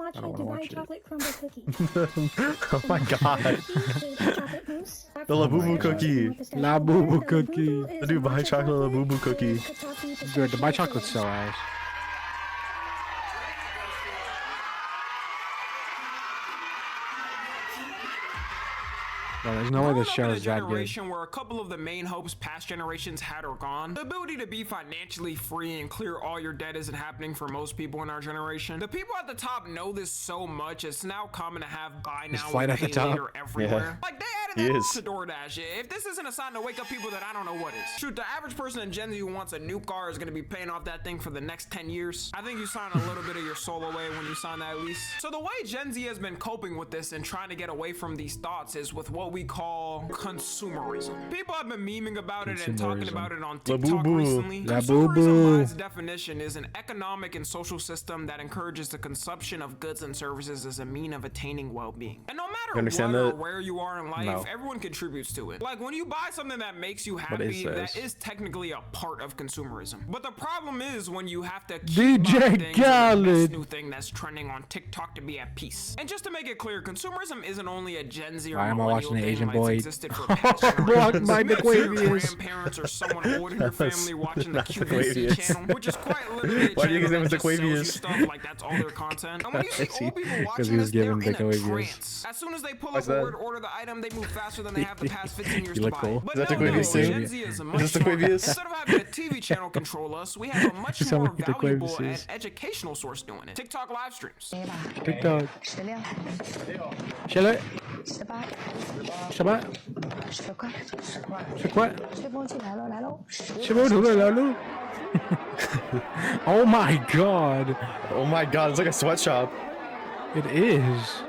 matcha Dubai chocolate crumble cookie. Oh my god. Chocolate mousse. The Labubu cookie. Labubu cookie. The Dubai chocolate Labubu cookie. Good. Dubai chocolate's so ass. Bro, there's no way this show is that good. Generation where a couple of the main hopes past generations had are gone. The ability to be financially free and clear all your debt isn't happening for most people in our generation. The people at the top know this so much, it's now common to have buy now flight and at the pay top. later everywhere. Yeah. Like they added that to DoorDash. If this isn't a sign to wake up people, then I don't know what is. Shoot, the average person in Gen Z who wants a new car is gonna be paying off that thing for the next 10 years. I think you sign a little bit of your soul away when you sign that lease. So the way Gen Z has been coping with this and trying to get away from these thoughts is with what we call consumerism. People have been memeing about it and talking about it on TikTok recently. Consumerism, by its definition, is an economic and social system that encourages the consumption of goods and services as a mean of attaining well-being. And no matter what or where you are in life, everyone contributes to it. Like when you buy something that makes you happy, that is technically a part of consumerism. But the problem is when you have to keep DJ Khaled, new thing that's trending on TikTok to be at peace. And just to make it clear, consumerism isn't only a Gen Z or millennial thing like existed for past generations. Your grandparents or someone older in your family watching the QVC channel, which is quite literally a channel that just sells you stuff like that's all their content. And when you see old people watching this, they're in a trance. As soon as they pull up a word, order the item, they move faster than they have the past 15 years to buy it. But no, Gen Z is a much more, instead of having a TV channel control us, we have a much more valuable and educational source doing it. TikTok live streams. TikTok. Shall Oh my god. Oh my god, it's like a sweatshop. It is.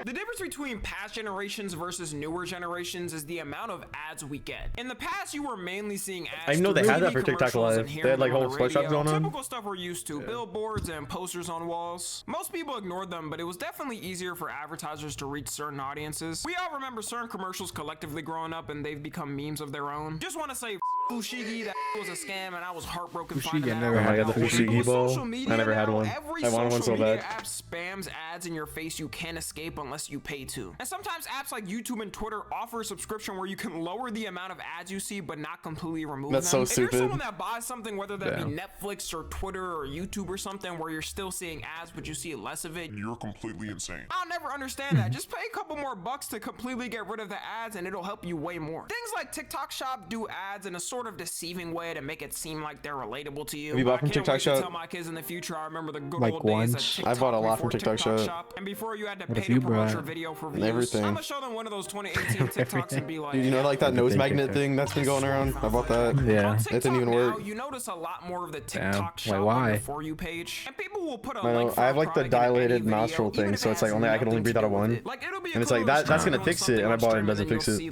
The difference between past generations versus newer generations is the amount of ads we get. In the past, you were mainly seeing ads. I know they had that for TikTok Live. They had like whole sweatshops going on. Typical stuff we're used to, billboards and posters on walls. Most people ignored them, but it was definitely easier for advertisers to reach certain audiences. We all remember certain commercials collectively growing up, and they've become memes of their own. Just want to say, Fushigi, that was a scam, and I was heartbroken finding that out. Oh my god, the Fushigi ball. I never had one. I wanted one so bad. App spams ads in your face you can't escape unless you pay to. And sometimes apps like YouTube and Twitter offer a subscription where you can lower the amount of ads you see but not completely remove them. That's so stupid. If you're someone that buys something, whether that be Netflix or Twitter or YouTube or something where you're still seeing ads but you see less of it, you're completely insane. I'll never understand that. Just pay a couple more bucks to completely get rid of the ads and it'll help you way more. Things like TikTok Shop do ads in a sort of deceiving way to make it seem like they're relatable to you. Have you bought from TikTok Shop? Tell my kids in the future, I remember the good like old once. days of TikTok. I bought a lot from TikTok Shop. And before you had to pay to promote your video for views. Everything. I'm gonna show them one of those 2018 TikToks and be like, you know, like that nose magnet thing that's been going around. I bought that. Yeah, it didn't even work. You notice a lot more of the TikTok Shop on your For You page, and people will put a link for I have like the dilated nostril thing, so it's like only I can only breathe out of one. And it's like that's gonna fix it, and I bought it and it doesn't fix it. Yeah,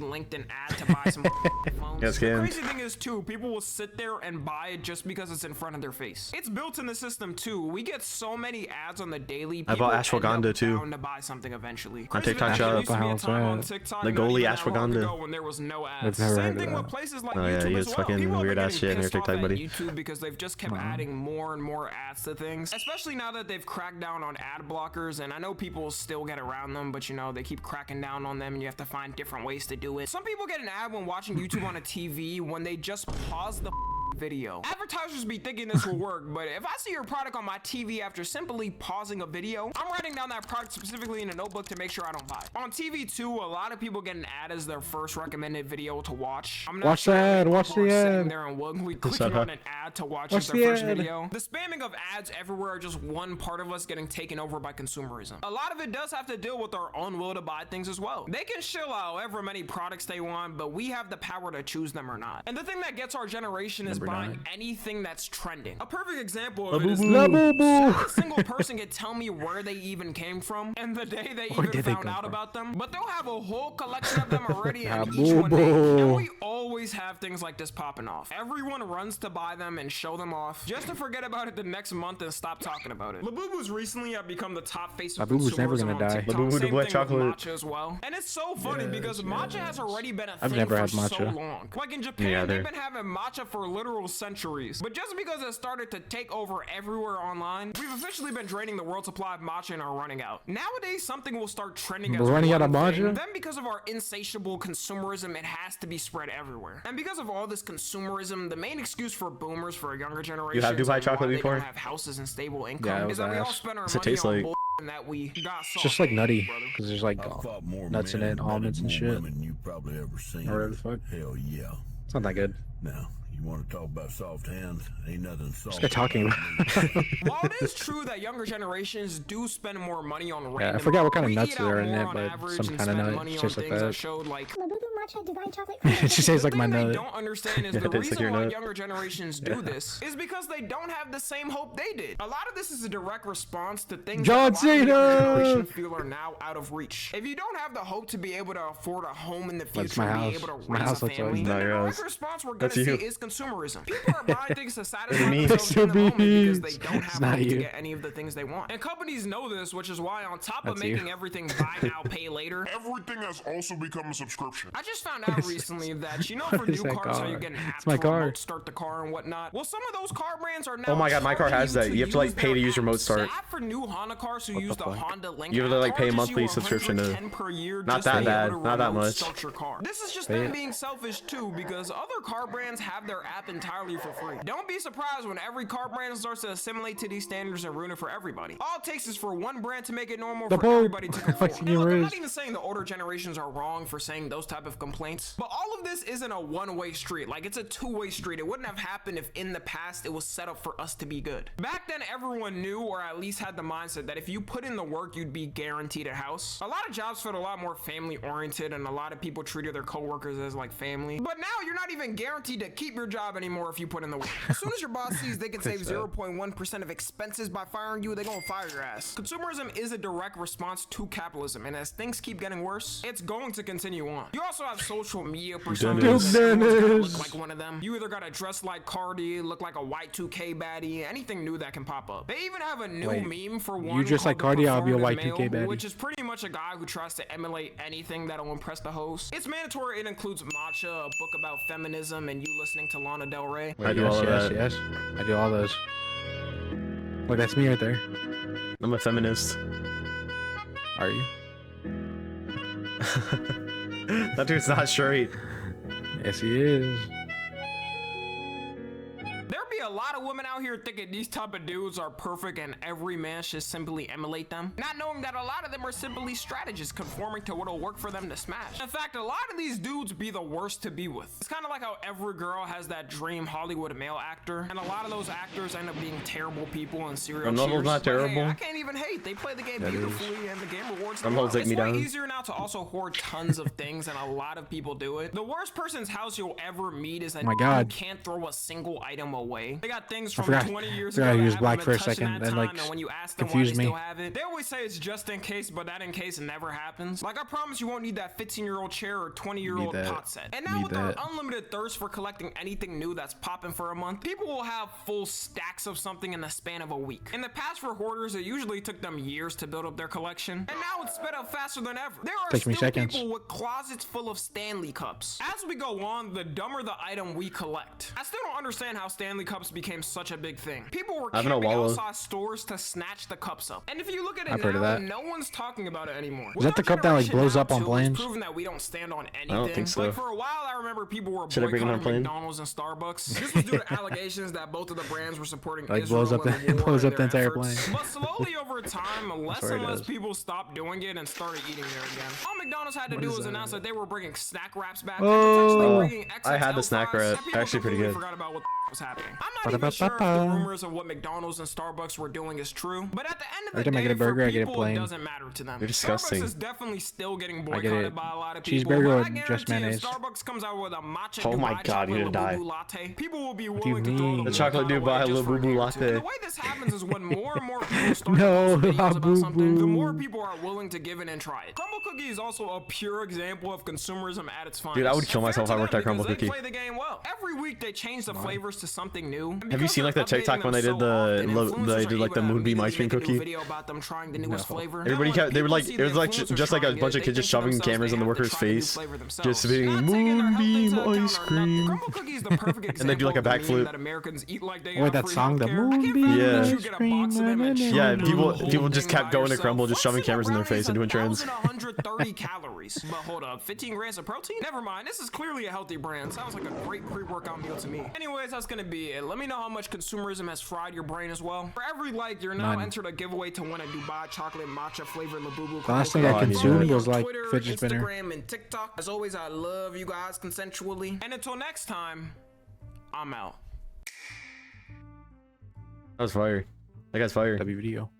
scam. The crazy thing is too, people will sit there and buy it just because it's in front of their face. It's built in the system too. We get so many ads on the daily. I bought ashwagandha too. To buy something eventually. On TikTok Shop. The goalie ashwagandha. When there was no ads. I've never Same heard thing of with that. places like Oh yeah, YouTube he as has well. fucking weird ass shit in your TikTok, buddy. YouTube because they've just kept adding more and more ads to things. Especially now that they've cracked down on ad blockers, and I know people still get around them, but you know they keep cracking down on them, and you have to find different ways to do it. Some people get an ad when watching YouTube on a TV when they just pause the video. Advertisers be thinking this will work, but if I see your product on my TV after simply pausing a video, I'm writing down that product specifically in a notebook to make sure I don't buy it. On TV too, a lot of people get an ad as their first recommended video to watch. I'm not watch sure the ad, watch the sitting ad. there and willingly clicking on an ad to watch as their first video. The spamming of ads everywhere are just one part of us getting taken over by consumerism. A lot of it does have to deal with our own will to buy things as well. They can shill out however many products they want, but we have the power to choose them or not. And the thing that gets our generation is buying anything that's trending. A perfect example of it is not a single person can tell me where they even came from and the day they even found out about them, but they'll have a whole collection of them already and each one day. And we always have things like this popping off. Everyone runs to buy them and show them off just to forget about it the next month and stop talking about it. Labubu's recently have become the top face of Labubu's never gonna die. Labubu the black chocolate. Matcha as well. And it's so funny because matcha has already been a thing I've never for had matcha. so long. Like in Japan, they've been having matcha for literally literal centuries. But just because it started to take over everywhere online, we've officially been draining the world supply of matcha and are running out. Nowadays, something will start trending as We're running out of one thing. matcha? Then because of our insatiable consumerism, it has to be spread everywhere. And because of all this consumerism, the main excuse for boomers for a younger generation You have Dubai chocolate before? don't have houses and stable income Yeah, it is was that we all ass. spend our What's it money taste on like? bull and that we got It's just like nutty, because there's like I've fought more nuts in men it, and almonds and bedded shit. more women you probably ever seen. Or whatever the fuck. Hell yeah. It's not that good. Now, you want to talk about soft hands? Ain't nothing soft. Guy talking about. While it is true that younger generations do spend more money on random, I forgot what kind of we nuts eat there are out in more it, on but average some and kind of spend nut money on tastes like things that. showed like Labubu matcha divine chocolate from She tastes like the my thing they nut. don't understand is Yeah, the it tastes like reason your why nut. younger generations do this is because they don't have the same hope they did. A lot of this is a direct response to things John that a lot of the younger Cena! generation feel are now out of reach. If you don't have the hope to be able to afford a home in the That's future my and be house. able to My raise house a looks like family, that. then the Not your direct house. response we're gonna That's see you. is consumerism. People are buying things to satisfy me. themselves in the moment because they It's don't have not hope to you. get any of the things they want. And companies know this, which is why on top of That's you. making everything buy now, pay later, Everything has also become a subscription. I just found out recently that, you know, for What is new that cars, how car? you get an app It's my to car. remote start the car and whatnot. Well, some of those car brands are now. Oh my God, my car charging has that. You have to, like, pay to use their remote apps. start. The app for new Honda cars who use the fuck? Honda Link. You have to, app like, pay a charges you monthly subscription to- $110 per year Not just that to be bad, able to not that remote much. start your car. This is just Pay them it. being selfish too, because other car brands have their app entirely for free. Don't be surprised when every car brand starts to assimilate to these standards and ruin it for everybody. All it takes is for one brand to make it normal The for Pope. everybody to conform. Fucking And look, I'm Riz. not even saying the older generations are wrong for saying those type of complaints, but all of this isn't a one-way street. Like, it's a two-way street. It wouldn't have happened if in the past it was set up for us to be good. Back then, everyone knew, or at least had the mindset, that if you put in the work, you'd be guaranteed a house. A lot of jobs felt a lot more family-oriented, and a lot of people treated their coworkers as like family. But now you're not even guaranteed to keep your job anymore if you put in the work. As soon as your boss sees they can save 0.1% of expenses by firing you, they're gonna fire your ass. Consumerism is a direct response to capitalism, and as things keep getting worse, it's going to continue on. You also have social media personas Dennis. that everyone's gotta Dennis. look like one of them. You either gotta dress like Cardi, look like a Y2K baddie, anything new that can pop up. They even have a new Wait, meme for you one dress like called the Cardi, I'll be a performative Y2K male, baddie. which is pretty much a guy who tries to emulate anything that'll impress the host. It's mandatory. It includes matcha, a book about feminism, and you listening to Lana Del Rey. I do yes, all of yes, that. yes. I do all those. Look, that's me right there. I'm a feminist. Are you? That dude's not straight. Yes, he is. There be a lot of women out here thinking these type of dudes are perfect and every man should simply emulate them, not knowing that a lot of them are simply strategists conforming to what'll work for them to smash. In fact, a lot of these dudes be the worst to be with. It's kind of like how every girl has that dream Hollywood male actor, and a lot of those actors end up being terrible people and serial Rumhold's cheaters. not But hey, terrible. I can't even hate. They play the game That is. beautifully, and the game rewards them. Rumhold's well. like me It's way down. easier now to also hoard tons of things, and a lot of people do it. The worst person's house you'll ever meet is that my God. you can't throw a single item away. They got things from forgot- 20 years forgot ago he that was haven't black been for a touched in second, that then, time, like, and when you ask them why they confused me. still have it, they always say it's just in case, but that in case never happens. Like, I promise you won't need that 15-year-old chair or 20-year-old Need that. pot set. And now Need with our that. unlimited thirst for collecting anything new that's popping for a month, people will have full stacks of something in the span of a week. In the past, for hoarders, it usually took them years to build up their collection, and now it's sped up faster than ever. There are Takes me still seconds. people with closets full of Stanley cups. As we go on, the dumber the item we collect. I still don't understand how Stanley cups became such a big thing. People were I have no camping wallet. outside stores to snatch the cups up. And if you look at it I've heard of now, that. no one's talking about it anymore. Is that the cup that, like, blows up on planes? Proven that we don't stand on anything. don't think so. Like, for a while, I remember people were Should I bring it on a boycotting plane? McDonald's and Starbucks. This was due to allegations that both of the brands were supporting Like, Israel blows up in the- war blows and up the their entire efforts. plane. But slowly over time, less swear and it less does. people stopped doing it and started eating there again. All McDonald's had to do was announce that they were bringing snack wraps back. Oh. and potentially bringing I had the XXL snack fries, wrap. and people Actually pretty completely good. forgot about what was happening. I'm not even sure if the rumors of what McDonald's and Starbucks were doing is true, but at the end of the Every time I day, get a burger, for I get a people, plain. it doesn't matter to them. You're disgusting. Starbucks is definitely still getting I get boycotted it. by a lot of people. Cheeseburger but or I just guarantee if mayonnaise? Starbucks comes out with a matcha Oh my Dubai God, you're chocolate gonna die. Labubu latte, people will be do you willing to throw mean? the The chocolate boycott away Dubai just for a Labubu day or two. latte. The way this happens is when more and more people start No, to post videos about something, the Labubu. more people are willing to give in and try it. Crumble Cookie is also a pure example of consumerism at its finest. Dude, I would kill And fair myself to if I worked them at Crumble because Cookie. They play the game well. Every week they change the flavors to something new. And Have you because seen, they're like the TikTok when they did the moonbeam ice cream cookie. Everybody kept, they were like, it was like just like a bunch of kids just shoving cameras in the worker's face, just spitting moonbeam ice cream, and they do like a backflip. Wait, that song, the moonbeam Yeah. ice cream. Yeah, people just kept going to Crumble, just shoving cameras in their face and doing trends. 130 calories. But hold up, 15 grams of protein? Never mind, this is clearly a healthy brand. Sounds like a great pre-workout meal to me. Anyways, that's gonna be it. Let me know how much consumerism has fried your brain as well. For every like, you're now entered a giveaway to win a Dubai chocolate matcha flavored Labubu. The last thing I consumed was like Twitter, fidget spinner. Instagram, and TikTok. As always, I love you guys consensually. And until next time, I'm out. That was fire. That guy's fire. W video.